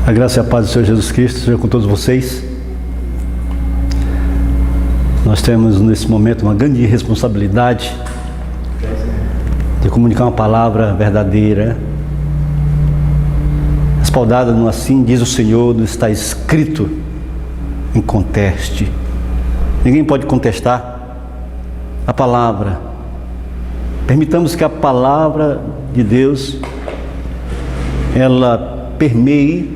A graça e a paz do Senhor Jesus Cristo seja com todos vocês. Nós temos nesse momento uma grande responsabilidade de comunicar uma palavra verdadeira, respaldada no assim diz o Senhor, não está escrito em conteste. Ninguém pode contestar a palavra. Permitamos que a palavra de Deus ela permeie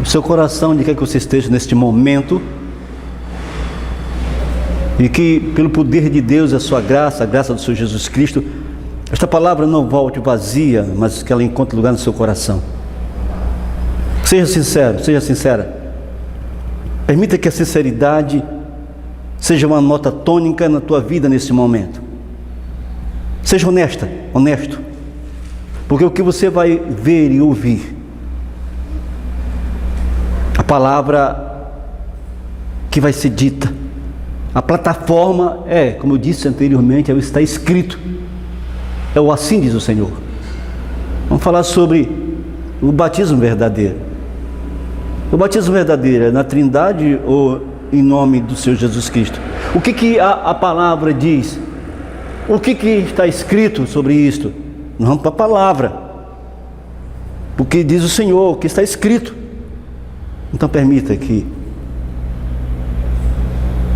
o seu coração, onde quer que você esteja neste momento, e que pelo poder de Deus, a sua graça, a graça do Senhor Jesus Cristo, esta palavra não volte vazia, mas que ela encontre lugar no seu coração. Seja sincero, seja sincera. Permita que a sinceridade seja uma nota tônica na tua vida nesse momento. Seja honesto, porque o que você vai ver e ouvir, a palavra que vai ser dita, a plataforma é, como eu disse anteriormente, é o está escrito, é o assim diz o Senhor. Vamos falar sobre o batismo verdadeiro. O batismo verdadeiro é na Trindade ou em nome do Senhor Jesus Cristo? O que a palavra diz? O que está escrito sobre isto? Nós vamos para a palavra, o que diz o Senhor, o que está escrito. Então permita que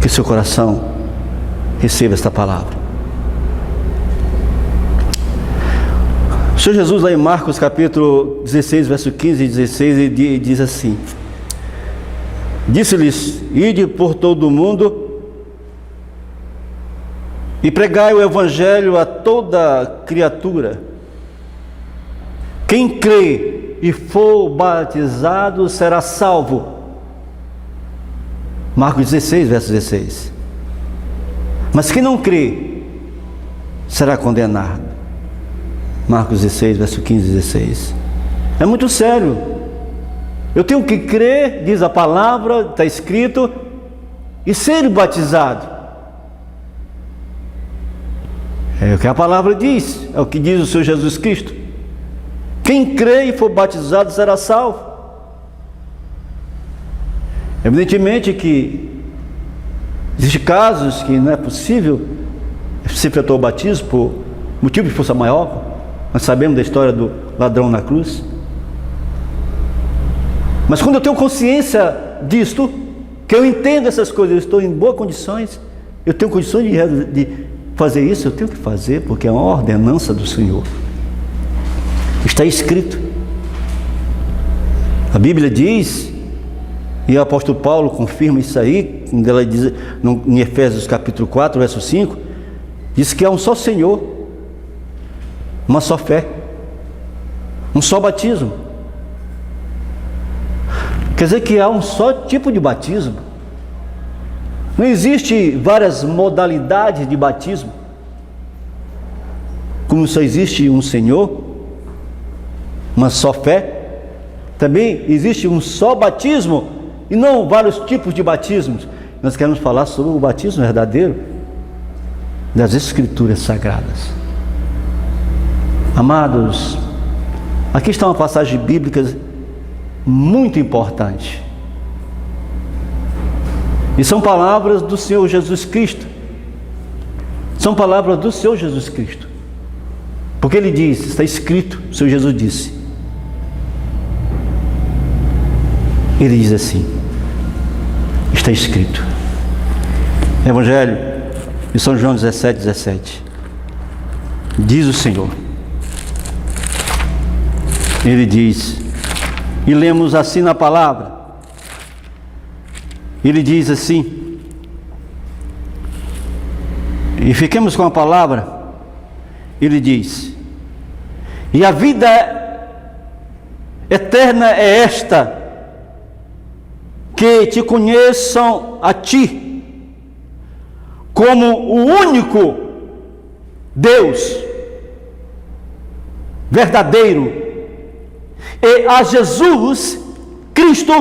seu coração receba esta palavra. O Senhor Jesus, lá em Marcos capítulo 16, verso 15 e 16, ele diz assim: disse-lhes: ide por todo o mundo e pregai o evangelho a toda criatura. Quem crê e for batizado será salvo. Marcos 16, verso 16. Mas quem não crê será condenado. Marcos 16, verso 15 e 16. É muito sério. Eu tenho que crer, diz a palavra, está escrito, e ser batizado. É o que a palavra diz, é o que diz o Senhor Jesus Cristo. Quem crê e for batizado será salvo. Evidentemente que existem casos que não é possível se efetuar o batismo por motivo de força maior. Nós sabemos da história do ladrão na cruz. Mas quando eu tenho consciência disto, que eu entendo essas coisas, eu estou em boas condições, eu tenho condições de fazer isso, eu tenho que fazer, porque é uma ordenança do Senhor. Está escrito. A Bíblia diz, e o apóstolo Paulo confirma isso aí, quando ela diz em Efésios capítulo 4, verso 5, diz que há um só Senhor, uma só fé, um só batismo. Quer dizer que há um só tipo de batismo. Não existe várias modalidades de batismo. Como só existe um Senhor, uma só fé, também existe um só batismo e não vários tipos de batismos. Nós queremos falar sobre o batismo verdadeiro das Escrituras Sagradas. Amados, aqui está uma passagem bíblica muito importante. E são palavras do Senhor Jesus Cristo. São palavras do Senhor Jesus Cristo. Porque ele diz, está escrito, o Senhor Jesus disse. Ele diz assim, está escrito. Evangelho de São João 17, 17. Diz o Senhor. Ele diz, e lemos assim na palavra. Ele diz assim, e fiquemos com a palavra. Ele diz, e a vida eterna é esta, que te conheçam a ti, como o único Deus verdadeiro, e a Jesus Cristo,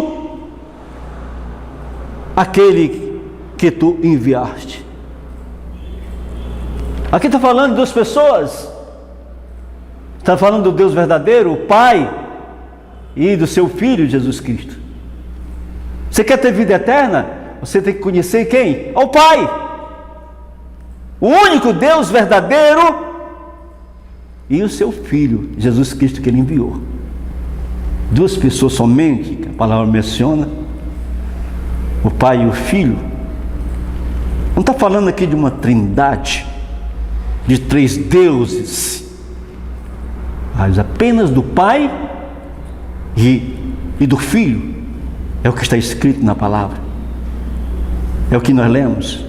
aquele que tu enviaste. Aqui está falando de duas pessoas. Está falando do Deus verdadeiro, o Pai, e do seu Filho Jesus Cristo. Você quer ter vida eterna? Você tem que conhecer quem? Ao Pai, o único Deus verdadeiro, e o seu Filho Jesus Cristo que Ele enviou. Duas pessoas somente, que a palavra menciona, o Pai e o Filho. Não está falando aqui de uma trindade, de três deuses, mas apenas do Pai e do Filho. É o que está escrito na palavra, é o que nós lemos.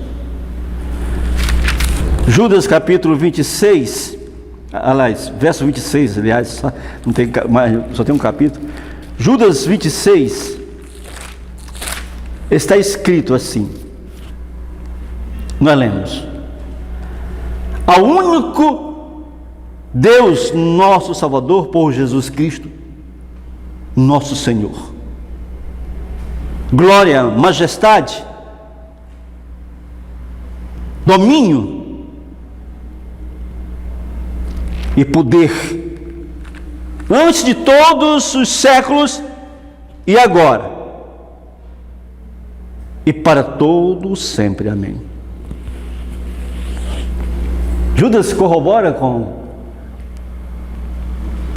Judas capítulo 26, aliás, verso 26, aliás, não tem mais, só tem um capítulo. Judas 26, está escrito assim, nós lemos: ao único Deus, nosso Salvador, por Jesus Cristo, nosso Senhor, glória, majestade, domínio e poder, antes de todos os séculos e agora, e para todos sempre. Amém. Judas corrobora com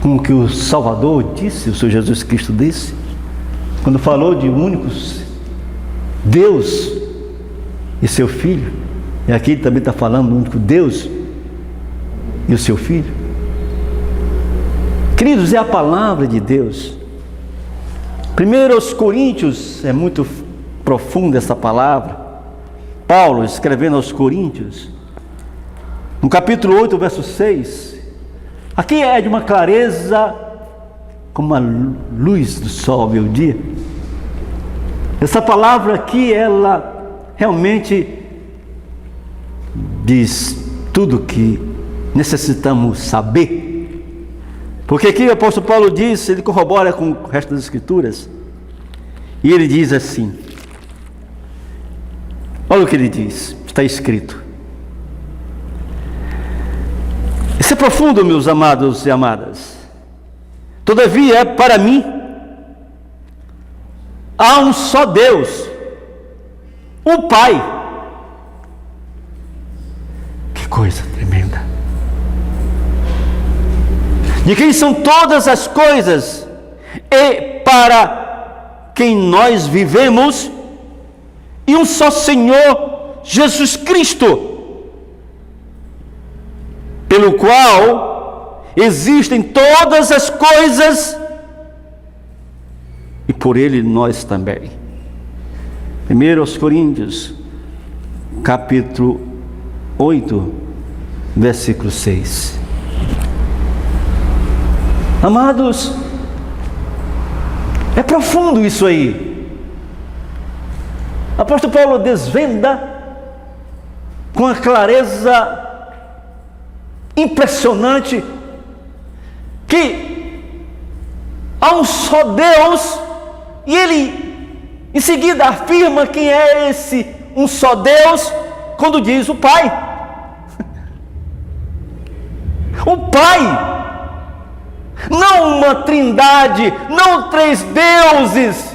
o que o Salvador disse, o Senhor Jesus Cristo disse, quando falou de únicos Deus e seu Filho. E aqui ele também está falando do único Deus e o seu Filho. Queridos, é a palavra de Deus. Primeiro aos Coríntios, é muito profunda essa palavra. Paulo escrevendo aos Coríntios, no capítulo 8, verso 6, aqui é de uma clareza como a luz do sol ao dia. Essa palavra aqui, ela realmente diz tudo que necessitamos saber. Porque aqui o apóstolo Paulo diz, ele corrobora com o resto das escrituras, e ele diz assim, olha o que ele diz, está escrito. Isso é profundo, meus amados e amadas. Todavia, para mim, há um só Deus, o Pai. Que coisa tremenda! De quem são todas as coisas, e para quem nós vivemos, e um só Senhor, Jesus Cristo, pelo qual existem todas as coisas, e por Ele nós também. 1 aos Coríntios, capítulo 8, versículo 6. Amados, é profundo isso aí. O apóstolo Paulo desvenda com a clareza impressionante que há um só Deus, e ele em seguida afirma quem é esse um só Deus, quando diz o Pai. O Pai, não uma trindade, não três deuses,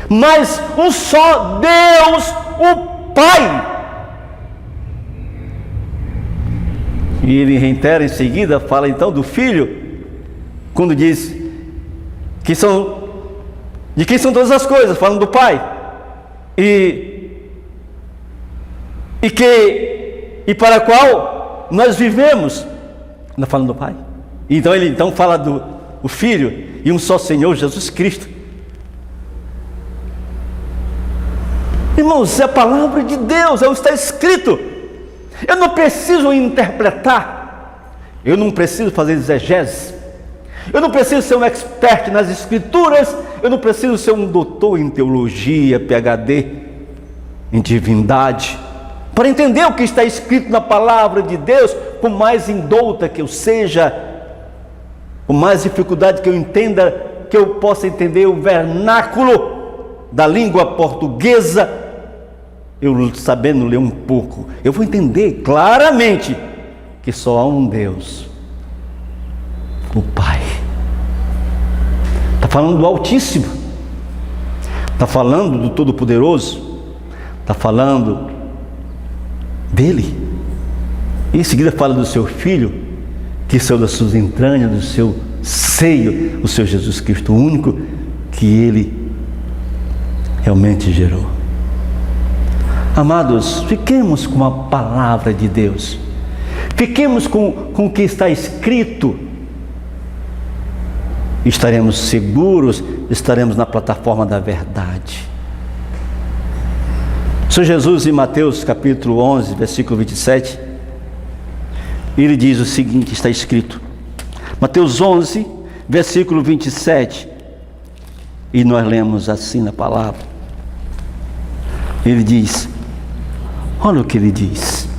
mas um só Deus, o Pai. E ele reitera em seguida, fala então do Filho, quando diz que de quem são todas as coisas, falando do Pai, e para qual nós vivemos, não falando do Pai. Então ele fala do Filho e um só Senhor, Jesus Cristo. Irmãos, é a palavra de Deus, é o que está escrito. Eu não preciso interpretar, eu não preciso fazer exegese, eu não preciso ser um expert nas escrituras, eu não preciso ser um doutor em teologia, PhD em divindade, para entender o que está escrito na palavra de Deus. Por mais indouta que eu seja, por mais dificuldade que eu entenda, que eu possa entender o vernáculo da língua portuguesa, eu sabendo ler um pouco, eu vou entender claramente que só há um Deus, o Pai. falando do Altíssimo, está falando do Todo-Poderoso, está falando dele. Em seguida fala do seu Filho, que saiu das suas entranhas, do seu seio, o seu Jesus Cristo, o único que ele realmente gerou. Amados, fiquemos com a palavra de Deus, fiquemos com o que está escrito, estaremos seguros, estaremos na plataforma da verdade. O Senhor Jesus, em Mateus capítulo 11, versículo 27, ele diz o seguinte, está escrito, Mateus 11, versículo 27, e nós lemos assim na palavra, ele diz, olha o que ele diz,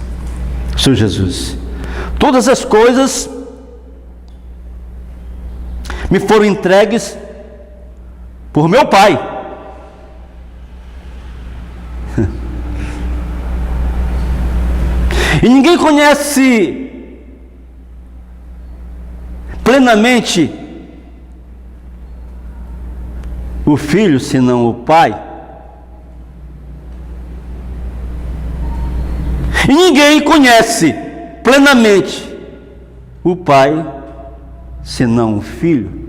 o Senhor Jesus, todas as coisas me foram entregues por meu Pai. E ninguém conhece plenamente o Filho senão o Pai. E ninguém conhece plenamente o Pai senão o Filho.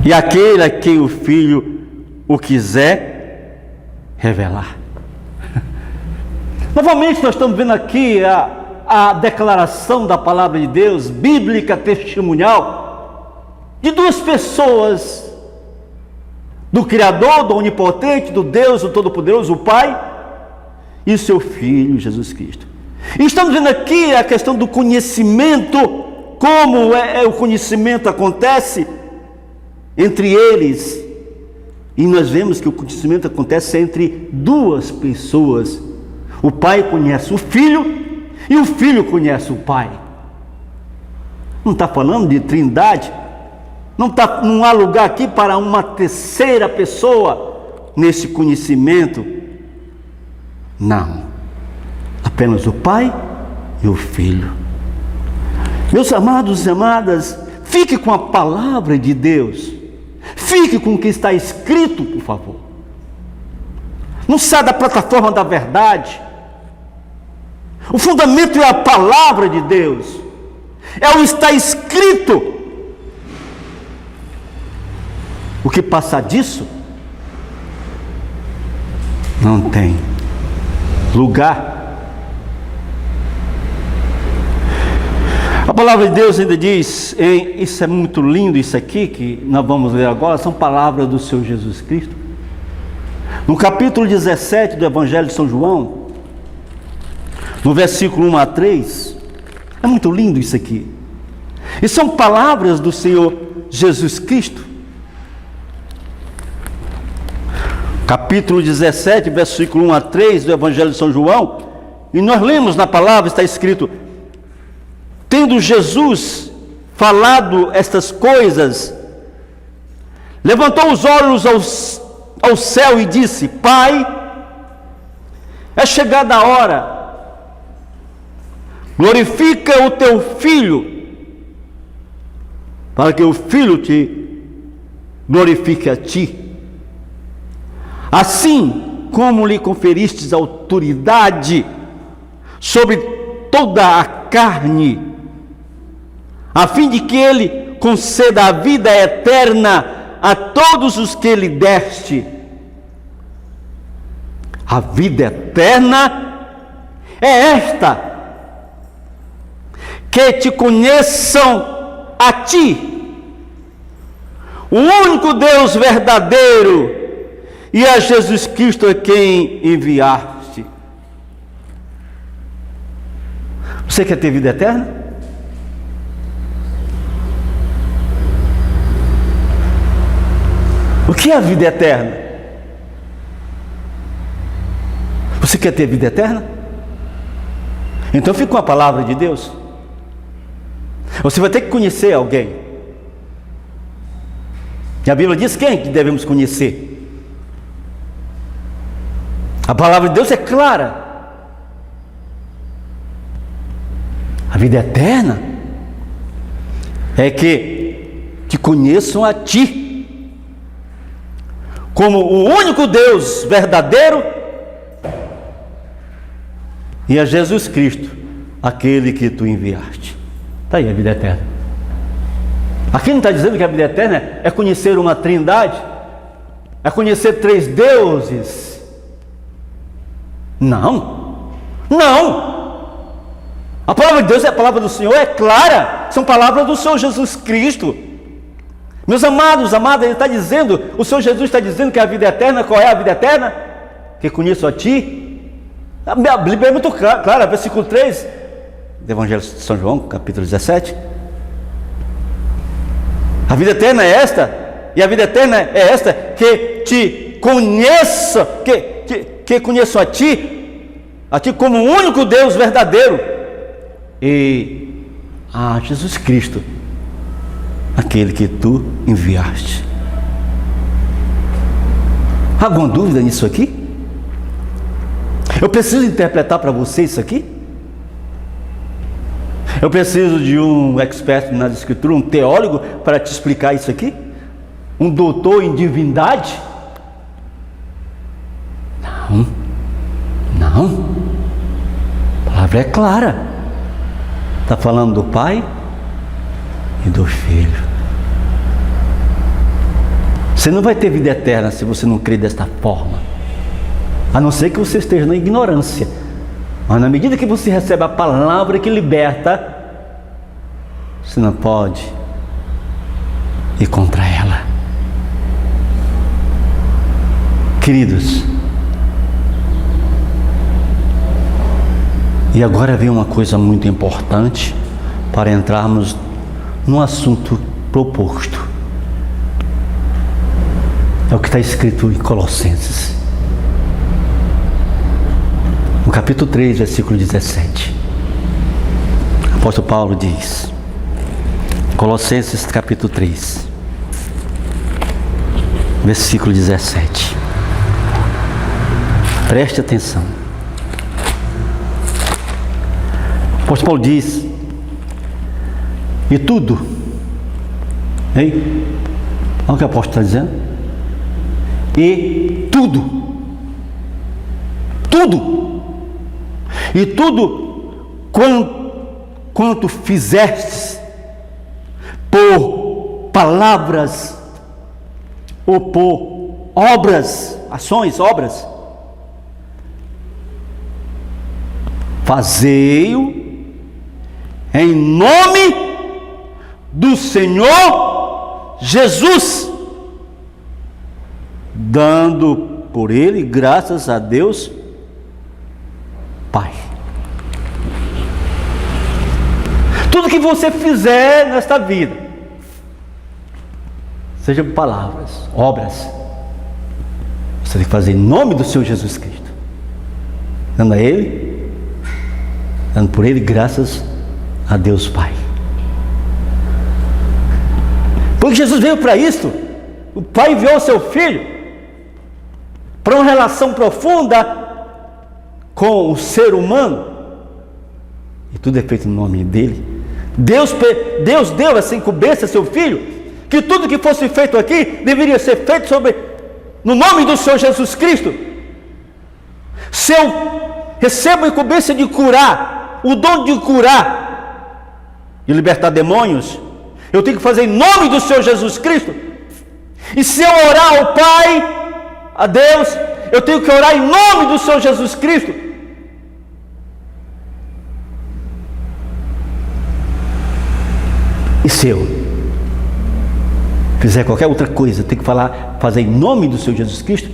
E aquele a quem o Filho o quiser revelar. Novamente nós estamos vendo aqui a declaração da palavra de Deus, bíblica, testemunhal, de duas pessoas, do Criador, do Onipotente, do Deus, do Todo-Poderoso, o Pai, e o seu Filho, Jesus Cristo. E estamos vendo aqui a questão do conhecimento, como o conhecimento acontece entre eles, e nós vemos que o conhecimento acontece entre duas pessoas. O Pai conhece o Filho, e o Filho conhece o Pai. Não está falando de trindade, não há lugar aqui para uma terceira pessoa nesse conhecimento. Não, apenas o Pai e o Filho. Meus amados e amadas, fique com a palavra de Deus, fique com o que está escrito, por favor. Não saia da plataforma da verdade. O fundamento é a palavra de Deus, é o que está escrito. O que passar disso não tem lugar. A palavra de Deus ainda diz, isso é muito lindo, isso aqui que nós vamos ler agora, são palavras do Senhor Jesus Cristo. No capítulo 17 do Evangelho de São João, no versículo 1 a 3, é muito lindo isso aqui. E são palavras do Senhor Jesus Cristo. Capítulo 17, versículo 1 a 3 do Evangelho de São João, e nós lemos na palavra, está escrito, tendo Jesus falado estas coisas, levantou os olhos ao céu e disse, Pai, é chegada a hora, glorifica o teu Filho, para que o Filho te glorifique a ti. Assim como lhe conferistes autoridade sobre toda a carne, a fim de que ele conceda a vida eterna a todos os que lhe deste. A vida eterna é esta, que te conheçam a ti, o único Deus verdadeiro, e a Jesus Cristo a quem enviaste. Você quer ter vida eterna? O que é a vida eterna? Você quer ter vida eterna? Então fica com a palavra de Deus. Você vai ter que conhecer alguém. E a Bíblia diz quem que devemos conhecer. A palavra de Deus é clara. A vida eterna é que te conheçam a ti, como o único Deus verdadeiro, e a Jesus Cristo, aquele que tu enviaste. Está aí a vida eterna. Aqui não está dizendo que a vida eterna é conhecer uma trindade, é conhecer 3 deuses. Não, não. A palavra de Deus, a palavra do Senhor é clara, são palavras do Senhor Jesus Cristo. Meus amados, amadas, Ele está dizendo, o Senhor Jesus está dizendo que a vida eterna, qual é a vida eterna? Que conheço a ti. A Bíblia é muito clara, versículo 3 do Evangelho de São João, capítulo 17. A vida eterna é esta, e a vida eterna é esta, que te conheça, que conheço a ti como o único Deus verdadeiro, e a Jesus Cristo, aquele que tu enviaste. Há alguma dúvida nisso aqui? Eu preciso interpretar para você isso aqui? Eu preciso de um expert na escritura, um teólogo para te explicar isso aqui? Um doutor em divindade? Não, não. A palavra é clara. Está falando do Pai e do Filho. Você não vai ter vida eterna se você não crer desta forma, a não ser que você esteja na ignorância. Mas na medida que você recebe a palavra que liberta, você não pode ir contra ela. Queridos, e agora vem uma coisa muito importante para entrarmos no assunto proposto. É o que está escrito em Colossenses, no capítulo 3, versículo 17. O apóstolo Paulo diz, Colossenses capítulo 3, versículo 17. Preste atenção. O apóstolo Paulo diz, e tudo, hein? Olha o que o apóstolo está dizendo. E tudo, e tudo quanto fizestes por palavras ou por obras, ações, obras, fazei-o em nome do Senhor Jesus, dando por ele graças a Deus Pai. Tudo que você fizer nesta vida, seja palavras, obras, você tem que fazer em nome do Senhor Jesus Cristo, dando a Ele, dando por Ele graças a Deus Pai. Porque Jesus veio para isso. O Pai enviou o seu Filho para uma relação profunda com o ser humano, e tudo é feito no nome dele. Deus deu essa incumbência a seu Filho, que tudo que fosse feito aqui deveria ser feito no nome do Senhor Jesus Cristo. Se eu recebo a incumbência de curar, o dom de curar, de libertar demônios, eu tenho que fazer em nome do Senhor Jesus Cristo. E se eu orar ao Pai, a Deus, eu tenho que orar em nome do Senhor Jesus Cristo. E se eu fizer qualquer outra coisa, eu tenho que fazer em nome do Senhor Jesus Cristo.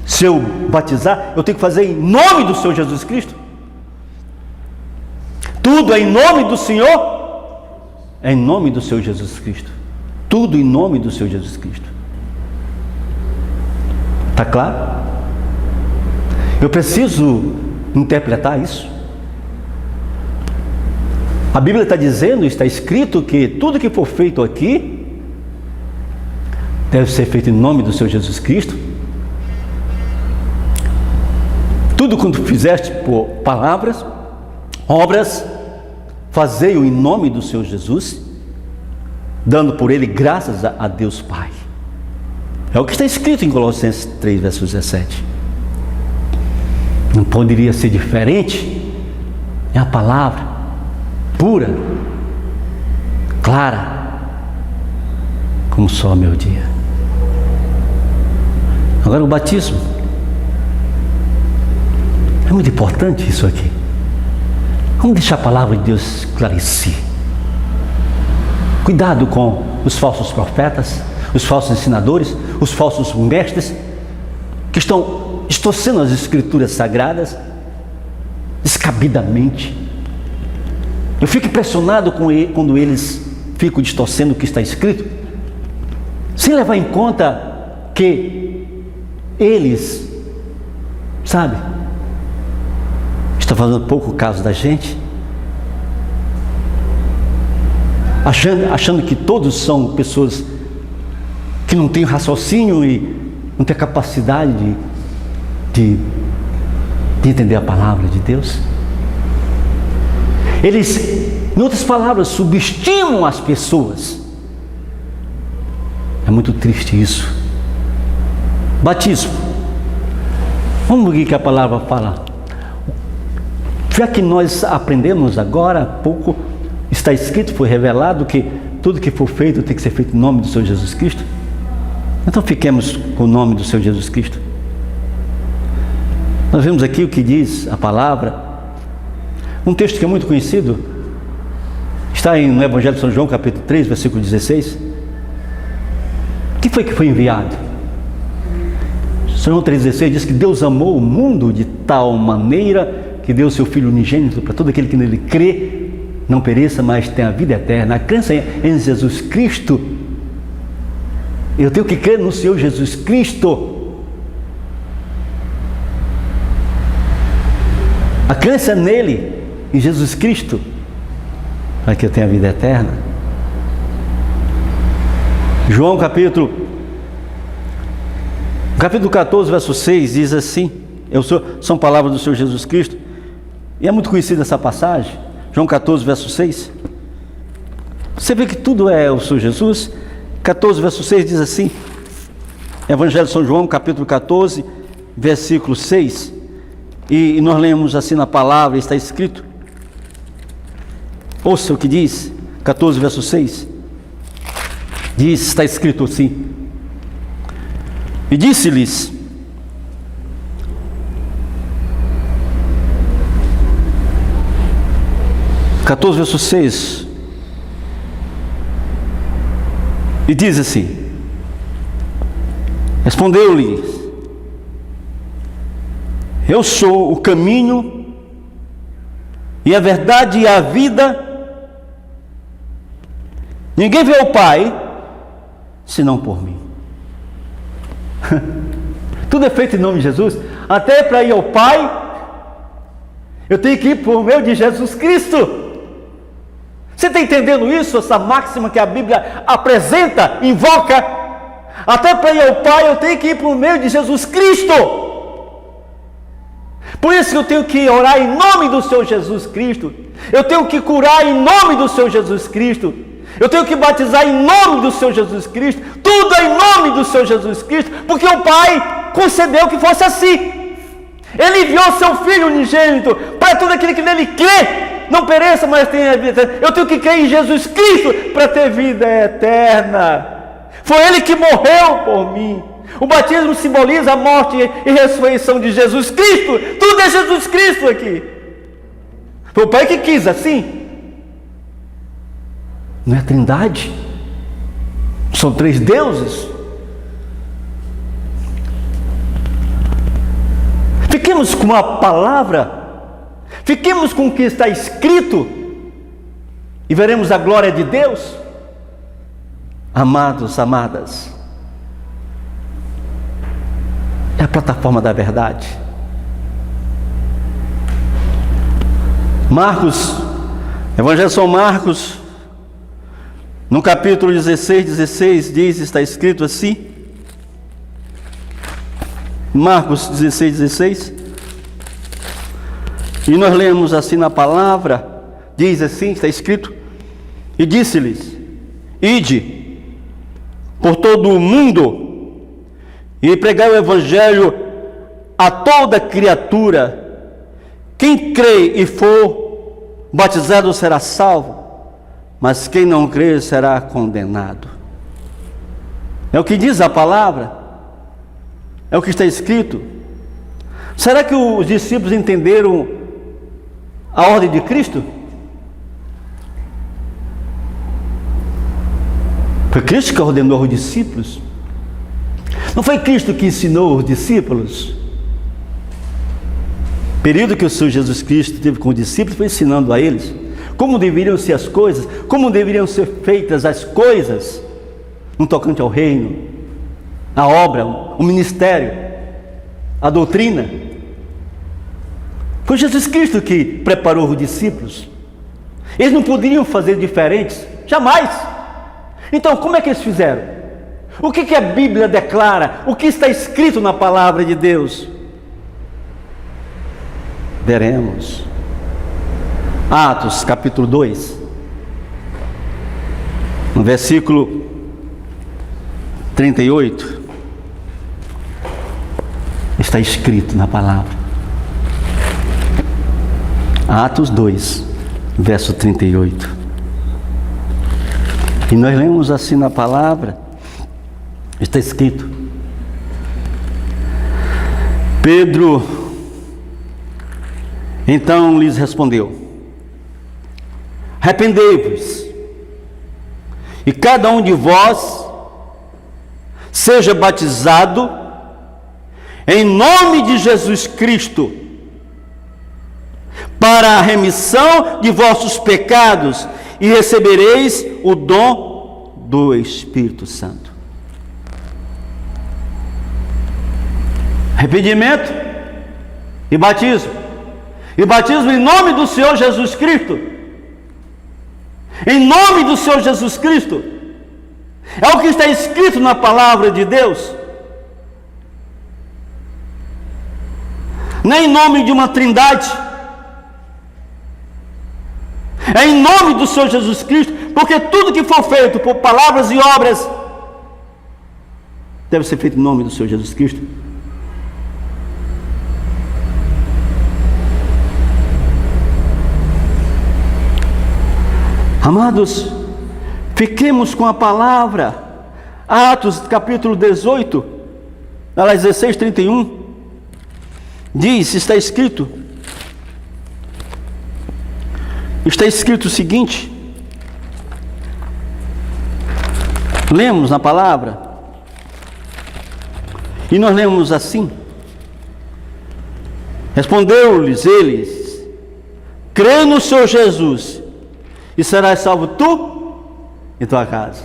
Se eu batizar, eu tenho que fazer em nome do Senhor Jesus Cristo. Tudo é em nome do Senhor, é em nome do Senhor Jesus Cristo. Tudo em nome do Senhor Jesus Cristo. Está claro? Eu preciso interpretar isso. A Bíblia está dizendo, está escrito que tudo que for feito aqui deve ser feito em nome do Senhor Jesus Cristo. Tudo quanto fizeste por palavras, obras, fazei-o em nome do Senhor Jesus. dando por ele graças a Deus Pai. É o que está escrito em Colossenses 3, verso 17. Não poderia ser diferente. É a palavra pura, clara, como só meu dia. Agora o batismo. É muito importante isso aqui. Vamos deixar a palavra de Deus esclarecer. Cuidado com os falsos profetas, os falsos ensinadores, os falsos mestres, que estão distorcendo as escrituras sagradas descabidamente. Eu fico impressionado com ele, quando eles ficam distorcendo o que está escrito, sem levar em conta que eles, sabe, estão fazendo pouco caso da gente, achando que todos são pessoas que não têm raciocínio e não têm capacidade de entender a palavra de Deus. Eles, em outras palavras, subestimam as pessoas. É muito triste isso. Batismo. Vamos ver o que a palavra fala. Já que nós aprendemos agora há pouco, está escrito, foi revelado que tudo que for feito tem que ser feito em nome do Senhor Jesus Cristo. Então fiquemos com o nome do Senhor Jesus Cristo. Nós vemos aqui o que diz a palavra. Um texto que é muito conhecido, está no Evangelho de São João, capítulo 3, versículo 16. Quem foi que foi enviado? São João 3,16 diz que Deus amou o mundo de tal maneira que deu o seu Filho unigênito para todo aquele que nele crê, não pereça, mas tenha a vida eterna. A crença em Jesus Cristo, eu tenho que crer no Senhor Jesus Cristo. A crença nele, em Jesus Cristo, para que eu tenha a vida eterna. João capítulo 14, verso 6 diz assim, são palavras do Senhor Jesus Cristo, e é muito conhecida essa passagem. João 14, verso 6. Você vê que tudo é o Senhor Jesus. 14, verso 6 diz assim, Evangelho de São João, capítulo 14, versículo 6. E nós lemos assim na palavra, está escrito. Ouça o que diz, 14, verso 6. Diz, está escrito assim. E disse-lhes: verso 6. E diz assim: respondeu-lhes: eu sou o caminho e a verdade e a vida. Ninguém vê o Pai senão por mim. Tudo é feito em nome de Jesus. Até para ir ao Pai, eu tenho que ir por meio de Jesus Cristo. Você está entendendo isso? Essa máxima que a Bíblia apresenta, invoca. Até para ir ao Pai, eu tenho que ir por meio de Jesus Cristo. Por isso que eu tenho que orar em nome do Senhor Jesus Cristo. Eu tenho que curar em nome do Senhor Jesus Cristo. Eu tenho que batizar em nome do Senhor Jesus Cristo. Tudo é em nome do Senhor Jesus Cristo, porque o Pai concedeu que fosse assim. Ele enviou seu Filho unigênito para todo aquele que nele crê não pereça, mas tenha vida eterna. Eu tenho que crer em Jesus Cristo para ter vida eterna. Foi Ele que morreu por mim. O batismo simboliza a morte e ressurreição de Jesus Cristo. Tudo é Jesus Cristo aqui. Foi o Pai que quis assim. Não é a Trindade? São três deuses. Fiquemos com a palavra, fiquemos com o que está escrito e veremos a glória de Deus. Amados, amadas, é a plataforma da verdade. Marcos, Evangelho de São Marcos, no capítulo 16 diz, está escrito assim, Marcos 16, e nós lemos assim na palavra, diz assim, está escrito: e disse-lhes: ide por todo o mundo e pregai o evangelho a toda criatura. Quem crê e for batizado será salvo, mas quem não crer será condenado. É o que diz a palavra, é o que está escrito. Será que os discípulos entenderam a ordem de Cristo? Foi Cristo que ordenou os discípulos. Não foi Cristo que ensinou os discípulos. O período que o Senhor Jesus Cristo teve com os discípulos foi ensinando a eles como deveriam ser as coisas, como deveriam ser feitas as coisas no tocante ao reino, a obra, o ministério, a doutrina. Foi Jesus Cristo que preparou os discípulos. Eles não poderiam fazer diferentes, jamais. Então, como é que eles fizeram? O que a Bíblia declara? O que está escrito na palavra de Deus? Veremos. Atos capítulo 2, no versículo 38, está escrito na palavra. Atos 2, verso 38. E nós lemos assim na palavra, está escrito: Pedro então lhes respondeu: arrependei-vos, e cada um de vós seja batizado em nome de Jesus Cristo, para a remissão de vossos pecados, e recebereis o dom do Espírito Santo. Arrependimento e batismo. E batismo em nome do Senhor Jesus Cristo. Em nome do Senhor Jesus Cristo. É o que está escrito na palavra de Deus. Não é em nome de uma trindade. É em nome do Senhor Jesus Cristo, porque tudo que for feito por palavras e obras deve ser feito em nome do Senhor Jesus Cristo. Amados, fiquemos com a palavra. Atos capítulo 18, aliás 16, 31, diz, está escrito o seguinte, lemos na palavra, e nós lemos assim: respondeu-lhes eles: crê no Senhor Jesus, e serás salvo tu e tua casa.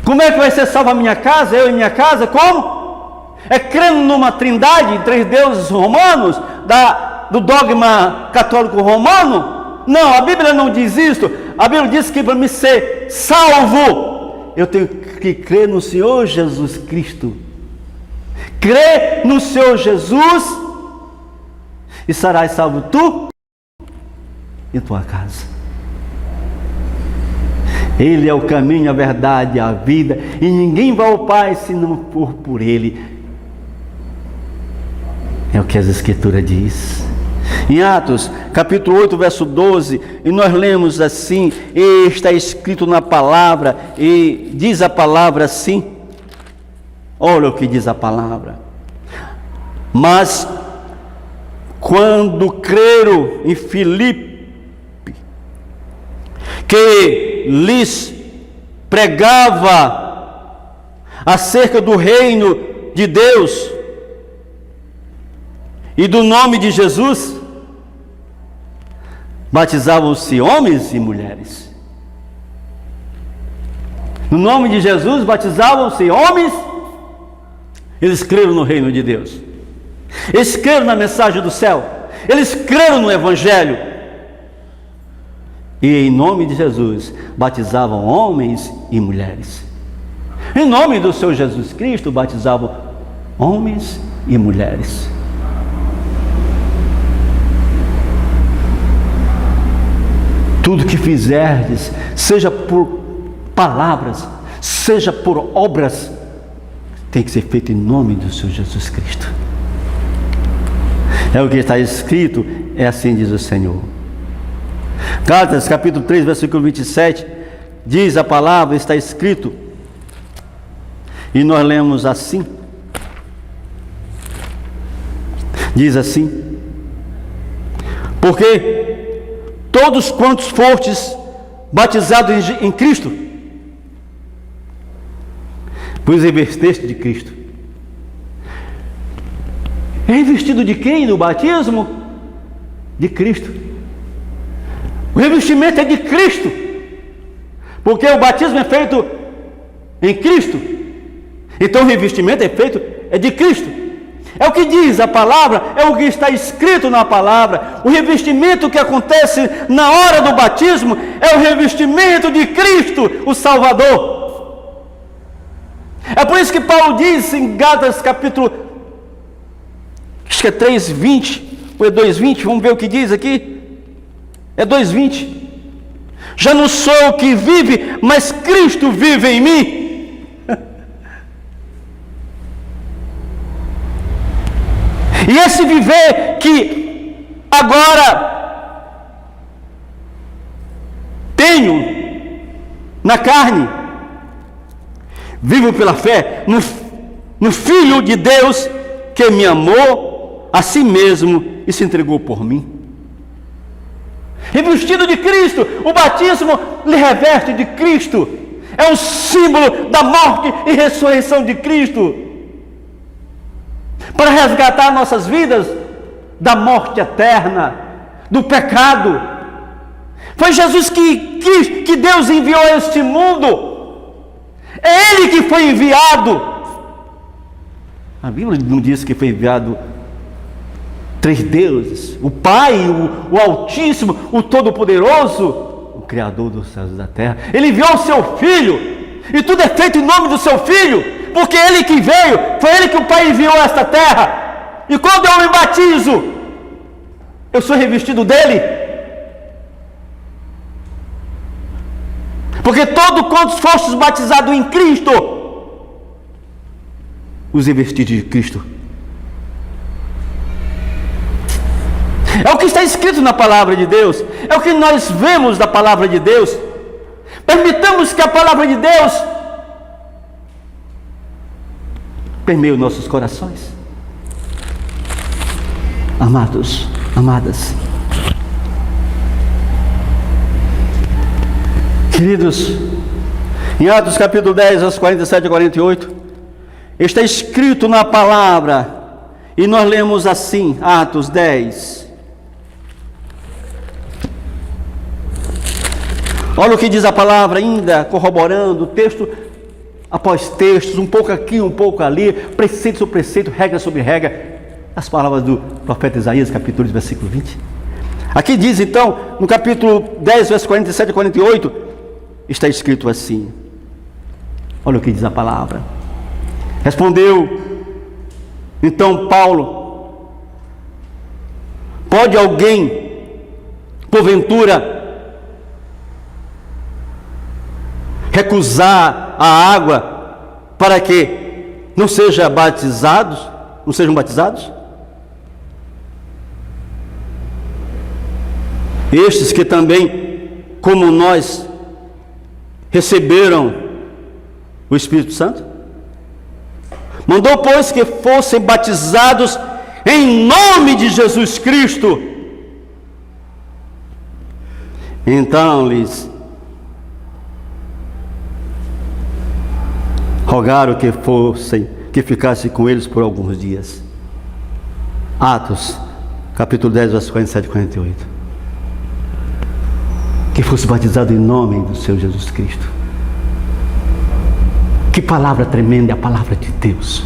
Como é que vai ser salva a minha casa, eu e minha casa? Como? É crendo numa trindade, em três deuses romanos, do dogma católico romano? Não, a Bíblia não diz isso. A Bíblia diz que para me ser salvo, eu tenho que crer no Senhor Jesus Cristo. Crê no Senhor Jesus, e serás salvo tu e tua casa. Ele é o caminho, a verdade, a vida, e ninguém vai ao Pai se não for por Ele. É o que as Escrituras diz. Em Atos, capítulo 8, verso 12, e nós lemos assim, e está escrito na palavra, e diz a palavra assim, olha o que diz a palavra: mas quando creram em Filipe, que lhes pregava acerca do reino de Deus e do nome de Jesus, batizavam-se homens e mulheres. No nome de Jesus batizavam-se homens. Eles creram no reino de Deus, eles creram na mensagem do céu, eles creram no Evangelho. E em nome de Jesus batizavam homens e mulheres. Em nome do Senhor Jesus Cristo batizavam homens e mulheres. Tudo que fizerdes, seja por palavras, seja por obras, tem que ser feito em nome do Senhor Jesus Cristo. É o que está escrito, é assim diz o Senhor. Gálatas capítulo 3, versículo 27, diz a palavra, está escrito, e nós lemos assim, diz assim: porque todos quantos fostes batizados em Cristo, vos revesteste de Cristo. É revestido de quem no batismo? De Cristo. O revestimento é de Cristo, porque o batismo é feito em Cristo, então o revestimento é de Cristo. É o que diz a palavra, é o que está escrito na palavra. O revestimento que acontece na hora do batismo é o revestimento de Cristo, o Salvador. É por isso que Paulo diz em Gálatas capítulo, acho que é 3:20 ou é 2:20, vamos ver o que diz aqui. É 2:20. Já não sou o que vive, mas Cristo vive em mim. E esse viver que agora tenho na carne, vivo pela fé no Filho de Deus que me amou a si mesmo e se entregou por mim. Revestido de Cristo, o batismo lhe reveste de Cristo, é um símbolo da morte e ressurreição de Cristo, para resgatar nossas vidas da morte eterna, do pecado. Foi Jesus que Deus enviou a este mundo, é Ele que foi enviado. A Bíblia não diz que foi enviado três deuses: o Pai, o Altíssimo, o Todo-Poderoso, o Criador dos céus e da terra. Ele enviou o seu Filho, e tudo é feito em nome do seu Filho, porque Ele que veio, foi Ele que o Pai enviou a esta terra. E quando eu me batizo, eu sou revestido dEle, porque todo quantos fostes batizados em Cristo, os revestis de Cristo. É o que está escrito na palavra de Deus, é o que nós vemos da palavra de Deus. Permitamos que a palavra de Deus permeie os nossos corações. Amados, amadas, queridos, em Atos capítulo 10, versos 47 a 48, está escrito na palavra, e nós lemos assim, Atos 10. Olha o que diz a palavra, ainda corroborando, texto após textos, um pouco aqui, um pouco ali, preceito sobre preceito, regra sobre regra, as palavras do profeta Isaías, capítulo 2, versículo 20. Aqui diz então, no capítulo 10, versos 47 a 48, está escrito assim, olha o que diz a palavra. Respondeu então Paulo: pode alguém, porventura, recusar a água para que não sejam batizados? Estes que também, como nós, receberam o Espírito Santo? Mandou, pois, que fossem batizados em nome de Jesus Cristo. Então lhes rogaram que ficassem com eles por alguns dias. Atos, capítulo 10, versos 47 e 48. Que fosse batizado em nome do Senhor Jesus Cristo. Que palavra tremenda é a palavra de Deus.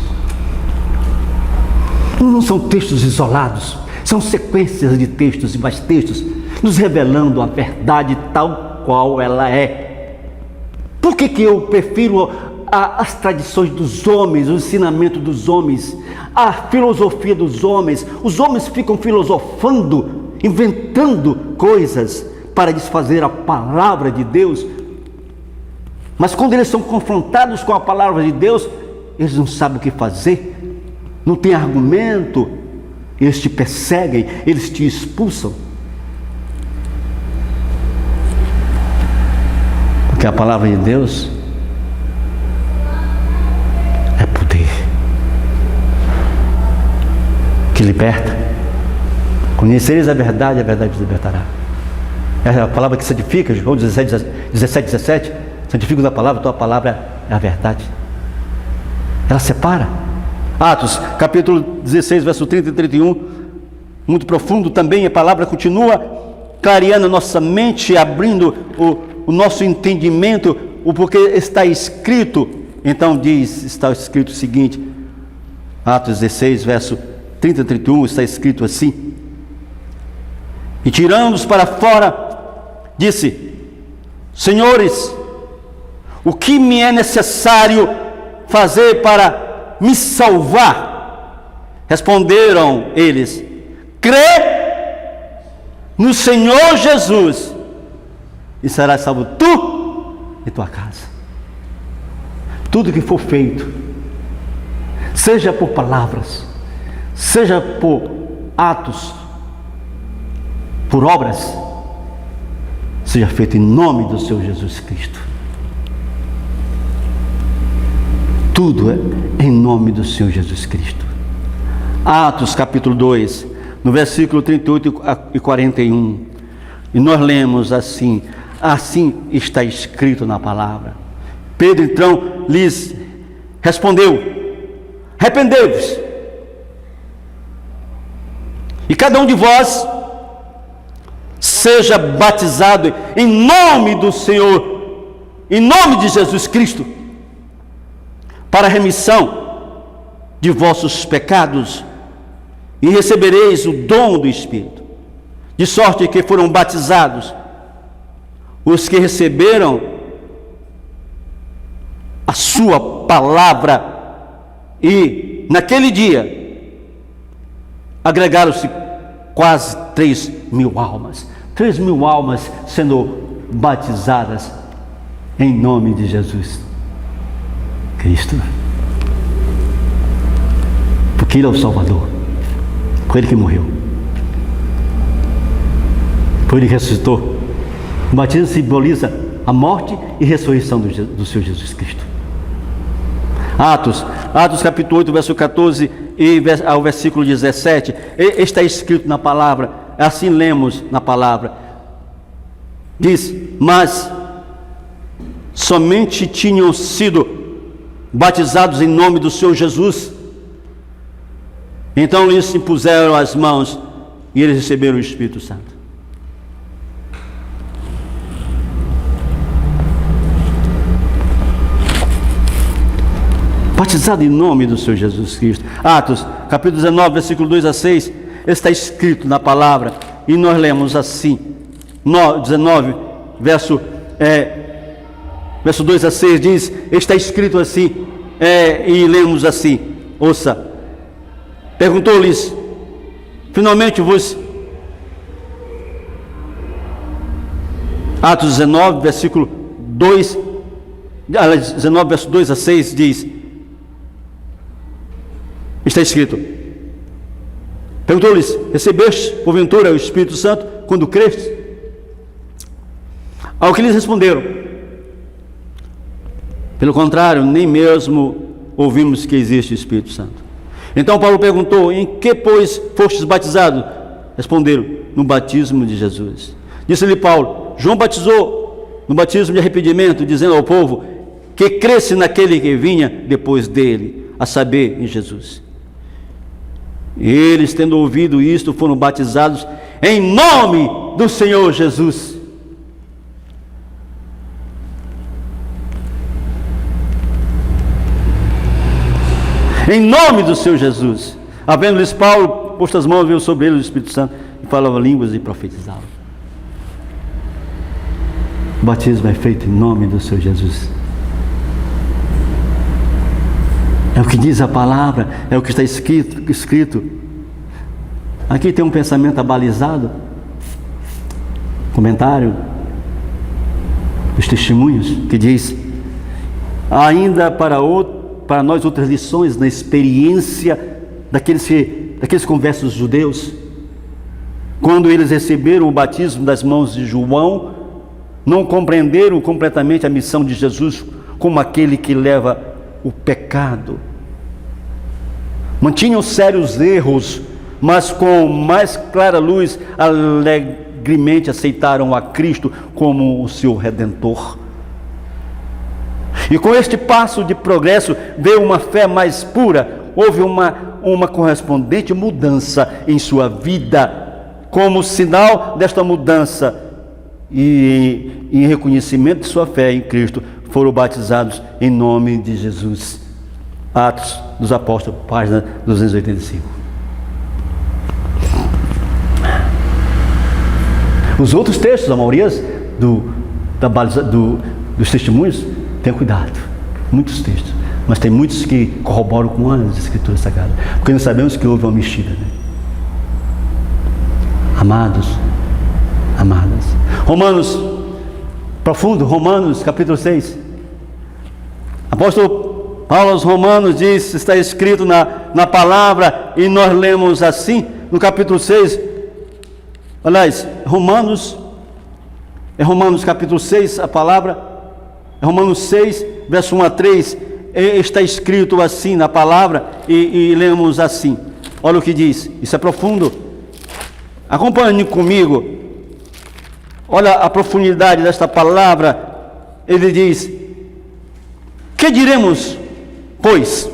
Não são textos isolados, são sequências de textos e mais textos, nos revelando a verdade tal qual ela é. Por que eu prefiro as tradições dos homens, o ensinamento dos homens, a filosofia dos homens? Os homens ficam filosofando, inventando coisas para desfazer a palavra de Deus. Mas quando eles são confrontados com a palavra de Deus, eles não sabem o que fazer, não tem argumento, eles te perseguem, eles te expulsam. Porque a palavra de Deus é poder que liberta. Conhecereis a verdade vos libertará. É a palavra que santifica, João 17. Santifica da palavra, tua palavra é a verdade. Ela separa. Atos, capítulo 16, verso 30 e 31, muito profundo também, a palavra continua clareando a nossa mente, abrindo o nosso entendimento, o porquê está escrito. Então está escrito o seguinte, Atos 16, verso 30 e 31, está escrito assim: e tirando-os para fora, disse: senhores, o que me é necessário fazer para me salvar? Responderam eles: crê no Senhor Jesus e serás salvo tu e tua casa. Tudo que for feito, seja por palavras, seja por atos, por obras, seja feito em nome do Senhor Jesus Cristo. Tudo é em nome do Senhor Jesus Cristo. Atos capítulo 2, no versículo 38 e 41. E nós lemos assim: assim está escrito na palavra. Pedro então lhes respondeu: arrependei-vos, e cada um de vós seja batizado em nome do Senhor, em nome de Jesus Cristo, para a remissão de vossos pecados, e recebereis o dom do Espírito. De sorte que foram batizados os que receberam a sua palavra, e naquele dia agregaram-se quase 3.000 almas. 3.000 almas sendo batizadas em nome de Jesus Cristo, porque Ele é o Salvador, foi Ele que morreu, foi Ele que ressuscitou. O batismo simboliza a morte e ressurreição do Senhor Jesus Cristo. Atos capítulo 8, verso 14 e ao versículo 17, está escrito na palavra, assim lemos na palavra, diz: mas somente tinham sido batizados em nome do Senhor Jesus, então lhes impuseram as mãos e eles receberam o Espírito Santo. Batizado em nome do Senhor Jesus Cristo. Atos capítulo 19, versículo 2 a 6, está escrito na palavra, e nós lemos assim, 19, verso 2 a 6, diz, está escrito assim, e lemos assim, ouça: perguntou-lhes, finalmente vos... Atos 19, versículo 2, 19, verso 2 a 6, diz, está escrito, perguntou-lhes, recebeste porventura o Espírito Santo quando creste? Ao que lhes responderam, pelo contrário, nem mesmo ouvimos que existe o Espírito Santo. Então Paulo perguntou, em que pois fostes batizados? Responderam, no batismo de Jesus. Disse-lhe Paulo, João batizou no batismo de arrependimento, dizendo ao povo que cresce naquele que vinha depois dele, a saber, em Jesus. Eles, tendo ouvido isto, foram batizados em nome do Senhor Jesus. Em nome do Senhor Jesus. Havendo-lhes Paulo posto as mãos, veio sobre eles o Espírito Santo, e falava línguas e profetizava. O batismo é feito em nome do Senhor Jesus. É o que diz a palavra, é o que está escrito. Aqui tem um pensamento abalizado, comentário dos testemunhos, que diz: ainda para nós outras lições na experiência daqueles conversos judeus. Quando eles receberam o batismo das mãos de João, não compreenderam completamente a missão de Jesus como aquele que leva o pecado. Mantinham sérios erros, mas com mais clara luz, alegremente aceitaram a Cristo como o seu Redentor. E com este passo de progresso veio uma fé mais pura. Houve uma correspondente mudança em sua vida. Como sinal desta mudança e em reconhecimento de sua fé em Cristo, foram batizados em nome de Jesus. Atos dos Apóstolos, página 285. Os outros textos, a maioria dos testemunhos, tenham cuidado. Muitos textos. Mas tem muitos que corroboram com as Escrituras Sagradas. Porque nós sabemos que houve uma mexida, né? Amados, amadas. Romanos, profundo, Romanos capítulo 6. Apóstolo Paulo aos Romanos diz, está escrito na palavra, e nós lemos assim, no capítulo 6, aliás, Romanos capítulo 6, a palavra, Romanos 6, verso 1 a 3, está escrito assim na palavra, e lemos assim, olha o que diz, isso é profundo. Acompanhe comigo, olha a profundidade desta palavra. Ele diz: que diremos, pois?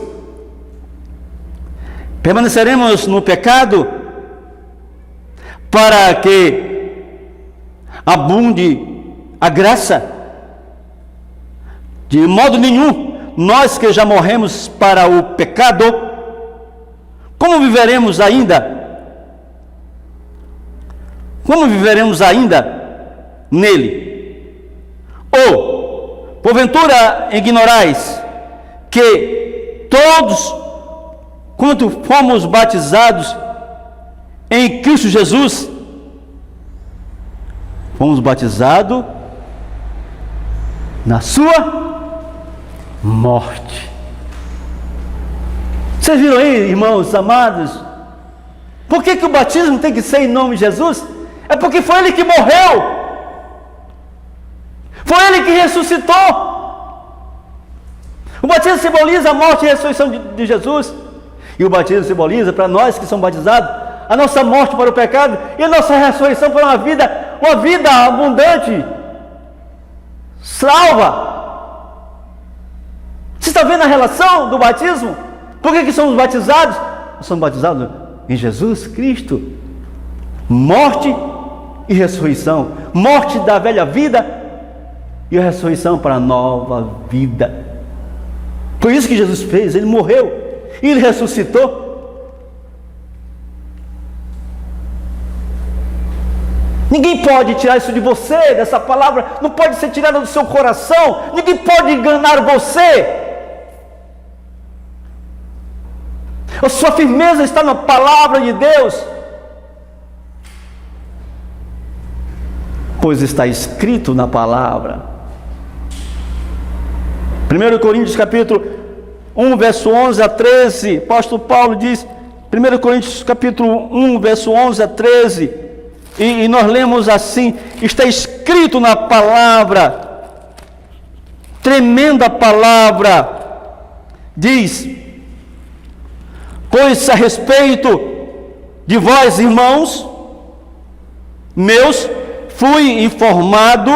Permaneceremos no pecado para que abunde a graça? De modo nenhum. Nós que já morremos para o pecado, como viveremos ainda? Como viveremos ainda nele? Ou, porventura, ignorais que todos, quanto fomos batizados em Cristo Jesus, fomos batizados na sua morte. Vocês viram aí, irmãos amados? Por que o batismo tem que ser em nome de Jesus? É porque foi Ele que morreu, foi Ele que ressuscitou. O batismo simboliza a morte e a ressurreição de Jesus, e o batismo simboliza para nós que somos batizados a nossa morte para o pecado e a nossa ressurreição para uma vida abundante, salva. Você está vendo a relação do batismo? Por que somos batizados? Nós somos batizados em Jesus Cristo. Morte e ressurreição. Morte da velha vida e a ressurreição para a nova vida. Foi isso que Jesus fez. Ele morreu e Ele ressuscitou. Ninguém pode tirar isso de você, dessa palavra não pode ser tirada do seu coração. Ninguém pode enganar você. A sua firmeza está na palavra de Deus, pois está escrito na palavra. 1 Coríntios capítulo 1, verso 11 a 13, o apóstolo Paulo diz, 1 Coríntios capítulo 1, verso 11 a 13, e nós lemos assim, está escrito na palavra, tremenda palavra, diz: pois a respeito de vós, irmãos meus, fui informado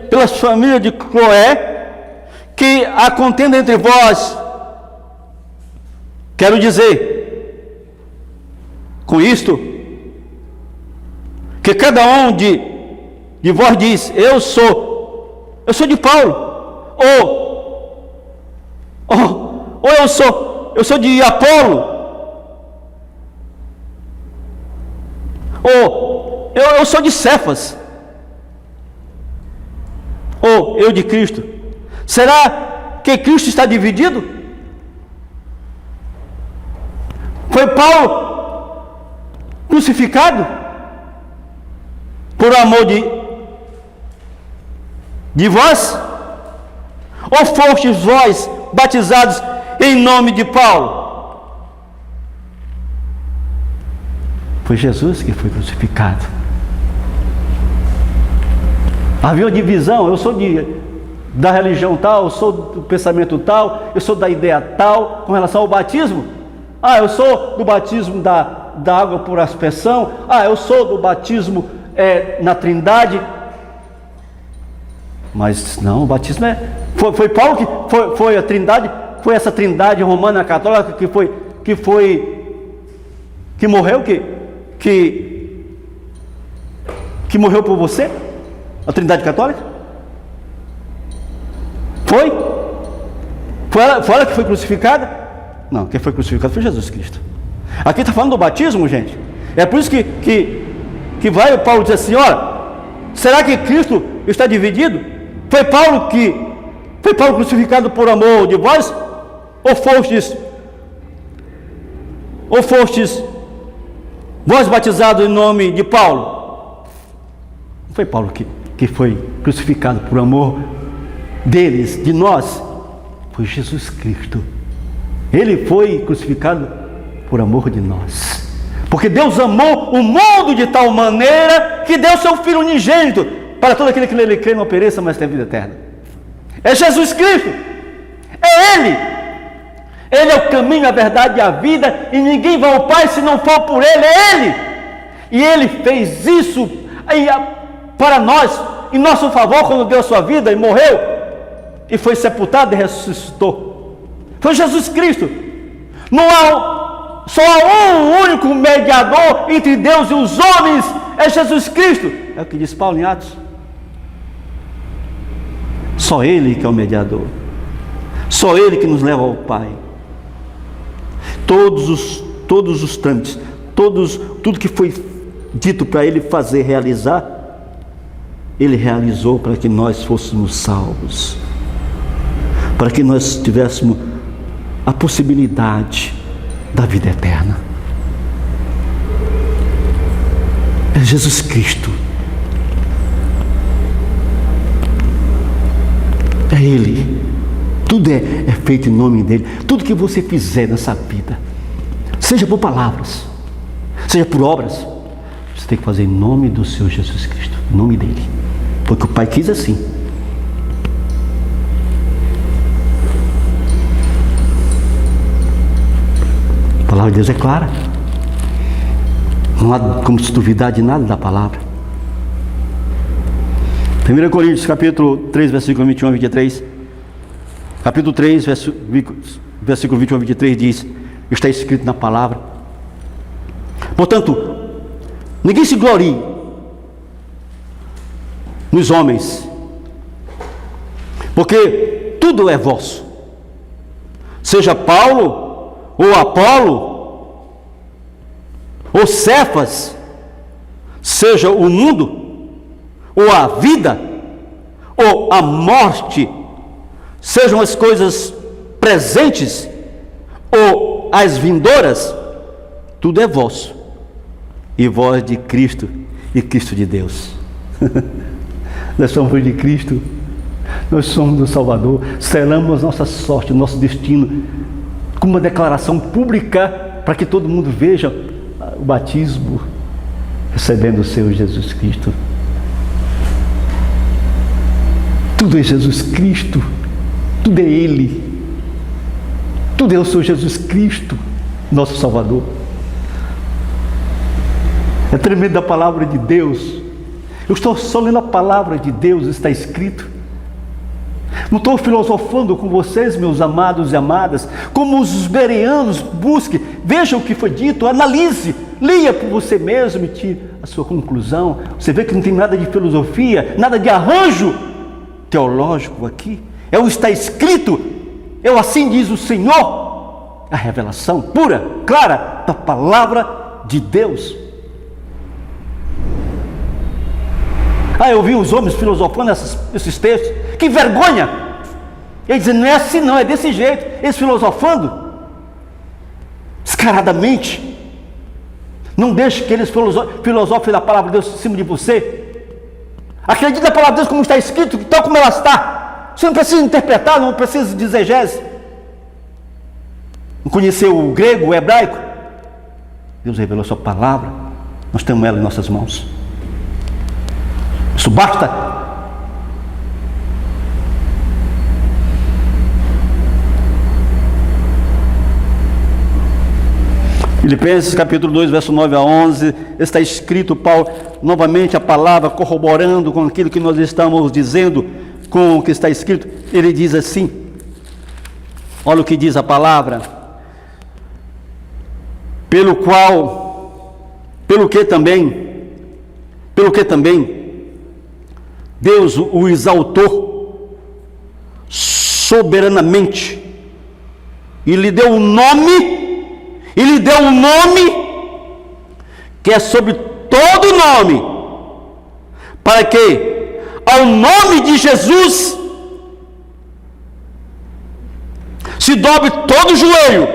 pelas famílias de Cloé que há contenda entre vós. Quero dizer com isto que cada um de vós diz: eu sou de Paulo, ou eu sou de Apolo, ou eu sou de Cefas, ou eu de Cristo. Será que Cristo está dividido? Foi Paulo crucificado por amor de vós? Ou fostes vós batizados em nome de Paulo? Foi Jesus que foi crucificado. Havia uma divisão: eu sou da religião tal, eu sou do pensamento tal, eu sou da ideia tal, com relação ao batismo. Eu sou do batismo da água por aspersão. Eu sou do batismo na Trindade. Mas não, o batismo foi Paulo que foi a Trindade, foi essa Trindade romana católica que morreu, que morreu por você, a Trindade católica? Foi ela que foi crucificada? Não, quem foi crucificado foi Jesus Cristo. Aqui está falando do batismo, gente. É por isso que vai o Paulo dizer assim: olha, será que Cristo está dividido? Foi Paulo crucificado por amor de vós? Ou fostes vós batizados em nome de Paulo? Não foi Paulo que foi crucificado por amor deles, de nós. Foi Jesus Cristo. Ele foi crucificado por amor de nós. Porque Deus amou o mundo de tal maneira que deu seu Filho unigênito, para todo aquele que nele crê não pereça, mas tenha vida eterna. É Jesus Cristo. É Ele. Ele é o caminho, a verdade e a vida, e ninguém vai ao Pai se não for por Ele. É Ele. E Ele fez isso para nós, em nosso favor, quando deu a sua vida e morreu, e foi sepultado e ressuscitou. Foi Jesus Cristo. Só há um único mediador entre Deus e os homens, é Jesus Cristo. É o que diz Paulo em Atos. Só Ele que é o mediador. Só Ele que nos leva ao Pai. Todos os trâmites, tudo que foi dito para Ele fazer, realizar, Ele realizou para que nós fôssemos salvos, para que nós tivéssemos a possibilidade da vida eterna. É Jesus Cristo. É Ele. Tudo é feito em nome dEle. Tudo que você fizer nessa vida, seja por palavras, seja por obras, você tem que fazer em nome do Senhor Jesus Cristo, em nome dEle, porque o Pai quis assim. A palavra de Deus é clara. Não há como se duvidar de nada da palavra. 1 Coríntios capítulo 3, versículo 21 a 23. Capítulo 3, versículo 21 a 23 diz: está escrito na palavra: portanto, ninguém se glorie nos homens, porque tudo é vosso, seja Paulo, ou Apolo, ou Cefas, seja o mundo, ou a vida, ou a morte, sejam as coisas presentes ou as vindouras, tudo é vosso, e vós de Cristo, e Cristo de Deus. Nós somos de Cristo, nós somos do Salvador, selamos nossa sorte, nosso destino, com uma declaração pública, para que todo mundo veja o batismo, recebendo o Senhor Jesus Cristo. Tudo é Jesus Cristo. Tudo é Ele. Tudo é o Senhor Jesus Cristo, nosso Salvador. É tremenda a palavra de Deus. Eu estou só lendo a palavra de Deus, está escrito. Não estou filosofando com vocês, meus amados e amadas, como os bereanos. Busque, veja o que foi dito, analise, leia por você mesmo e tire a sua conclusão. Você vê que não tem nada de filosofia, nada de arranjo teológico aqui. É o está escrito, é o assim diz o Senhor, a revelação pura, clara da palavra de Deus. Eu vi os homens filosofando esses textos, que vergonha! Eles dizem, não é assim não, é desse jeito. Eles filosofando descaradamente. Não deixe que eles filosofem da palavra de Deus em cima de você. Acredite na palavra de Deus como está escrito, tal como ela está. Você não precisa interpretar, não precisa de exegese, não conhecer o grego, o hebraico. Deus revelou a sua palavra, nós temos ela em nossas mãos. Isso basta. Filipenses capítulo 2, verso 9 a 11, está escrito, Paulo, novamente a palavra corroborando com aquilo que nós estamos dizendo, com o que está escrito. Ele diz assim, olha o que diz a palavra: pelo que também Deus o exaltou soberanamente e lhe deu um nome, que é sobre todo nome, para que ao nome de Jesus se dobre todo o joelho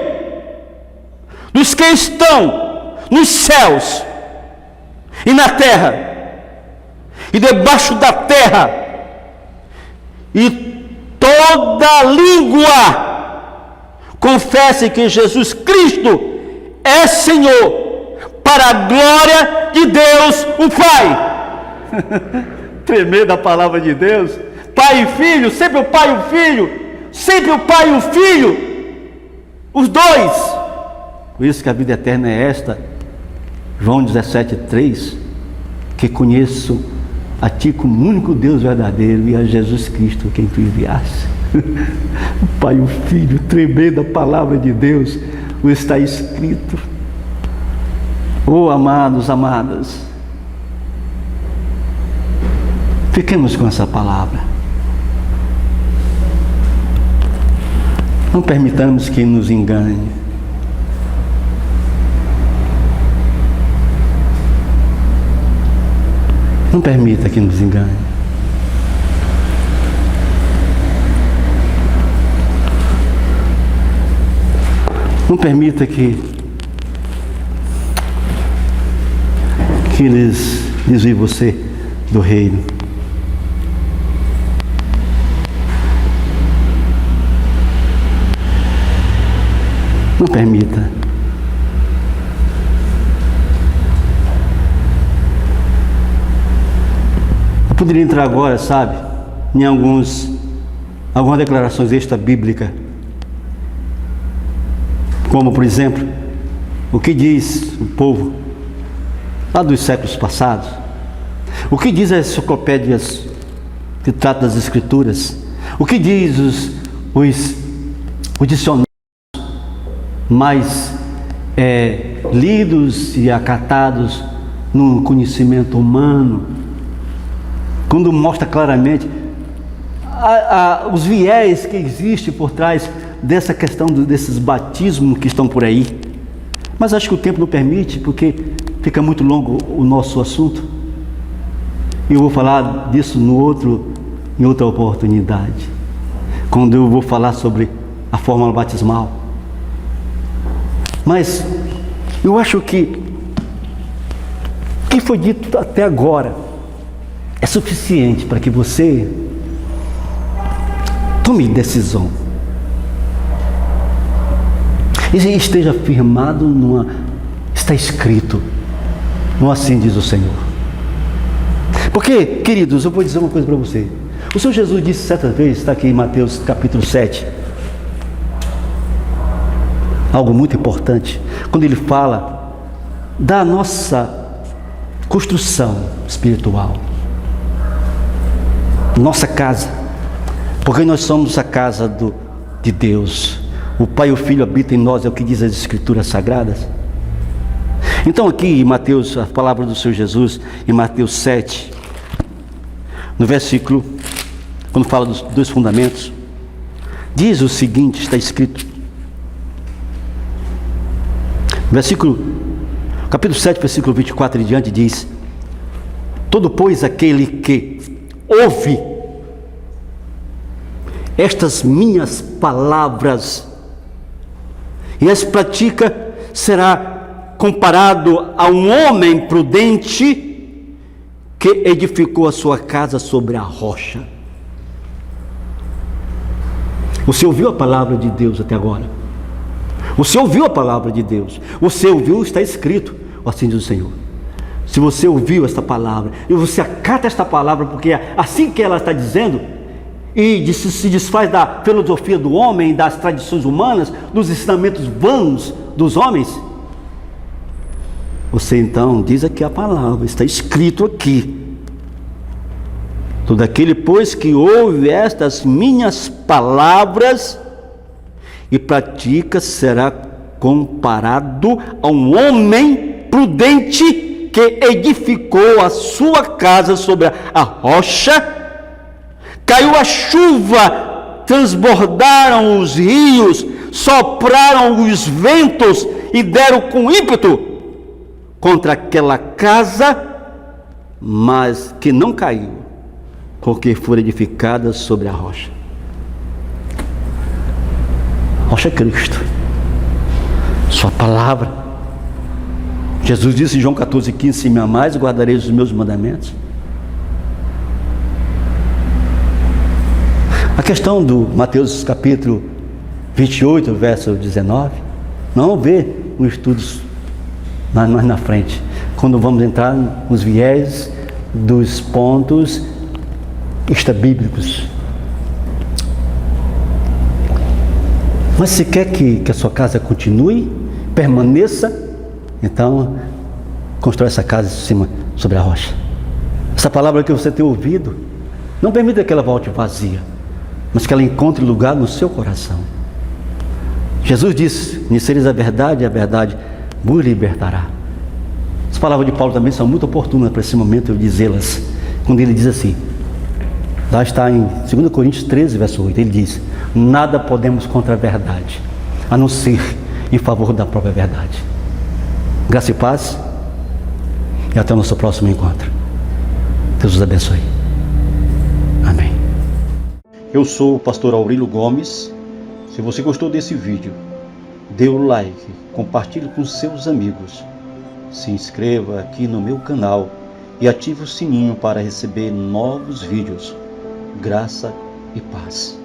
dos que estão nos céus e na terra e debaixo da terra, e toda língua confesse que Jesus Cristo é Senhor, para a glória de Deus o Pai. Tremenda a palavra de Deus. Pai e Filho, sempre o Pai e o Filho, sempre o Pai e o Filho, os dois. Por isso que a vida eterna é esta, João 17:3, que conheço a Ti como único Deus verdadeiro e a Jesus Cristo quem Tu enviaste. O Pai e o Filho, tremenda palavra de Deus, o está escrito. Oh, amados, amadas, fiquemos com essa palavra. Não permitamos que nos engane. Não permita que nos engane. Não permita que eles desviem você do reino. Não permita. Eu poderia entrar agora, sabe, em algumas declarações extra-bíblicas, como por exemplo, o que diz o povo lá dos séculos passados, o que diz as enciclopédias que tratam das escrituras, o que diz os dicionários mais lidos e acatados no conhecimento humano, quando mostra claramente os viés que existem por trás dessa questão desses batismos que estão por aí. Mas acho que o tempo não permite, porque fica muito longo o nosso assunto, e eu vou falar disso em outra oportunidade, quando eu vou falar sobre a fórmula batismal. Mas eu acho que o que foi dito até agora é suficiente para que você tome decisão e esteja firmado está escrito, não assim diz o Senhor. Porque, queridos, eu vou dizer uma coisa para você. O Senhor Jesus disse certa vez, está aqui em Mateus capítulo 7, algo muito importante, quando ele fala da nossa construção espiritual, nossa casa, porque nós somos a casa de Deus. O Pai e o Filho habitam em nós, é o que diz as Escrituras Sagradas. Então aqui em Mateus, a palavra do Senhor Jesus, em Mateus 7, no versículo, quando fala dos dois fundamentos, diz o seguinte, está escrito, capítulo 7, versículo 24 e diante, diz: todo, pois, aquele que ouve estas minhas palavras e as pratica, será comparado a um homem prudente que edificou a sua casa sobre a rocha. Você ouviu a palavra de Deus até agora? Você ouviu a palavra de Deus? Você ouviu, está escrito, assim diz o Senhor. Se você ouviu esta palavra e você acata esta palavra, porque é assim que ela está dizendo, e se desfaz da filosofia do homem, das tradições humanas, dos ensinamentos vãos dos homens, você então diz aqui a palavra, está escrito aqui: todo aquele, pois, que ouve estas minhas palavras e pratica, será comparado a um homem prudente que edificou a sua casa sobre a rocha. Caiu a chuva, transbordaram os rios, sopraram os ventos e deram com ímpeto contra aquela casa, mas que não caiu, porque foi edificada sobre a rocha. Rocha é Cristo, sua palavra. Jesus disse em João 14,15: se me amais, guardareis os meus mandamentos. A questão do Mateus capítulo 28, verso 19, não vamos ver um estudo mais na frente, quando vamos entrar nos viés dos pontos extrabíblicos. Mas se quer que a sua casa continue, permaneça, então constrói essa casa em cima, sobre a rocha. Essa palavra que você tem ouvido, não permita que ela volte vazia, mas que ela encontre lugar no seu coração. Jesus disse: conhecereis a verdade vos libertará. As palavras de Paulo também são muito oportunas para esse momento eu dizê-las, quando ele diz assim, lá está em 2 Coríntios 13, verso 8, ele diz: nada podemos contra a verdade, a não ser em favor da própria verdade. Graça e paz, e até o nosso próximo encontro. Deus os abençoe. Amém. Eu sou o pastor Aurélio Gomes. Se você gostou desse vídeo, dê o like, compartilhe com seus amigos, se inscreva aqui no meu canal e ative o sininho para receber novos vídeos. Graça e paz.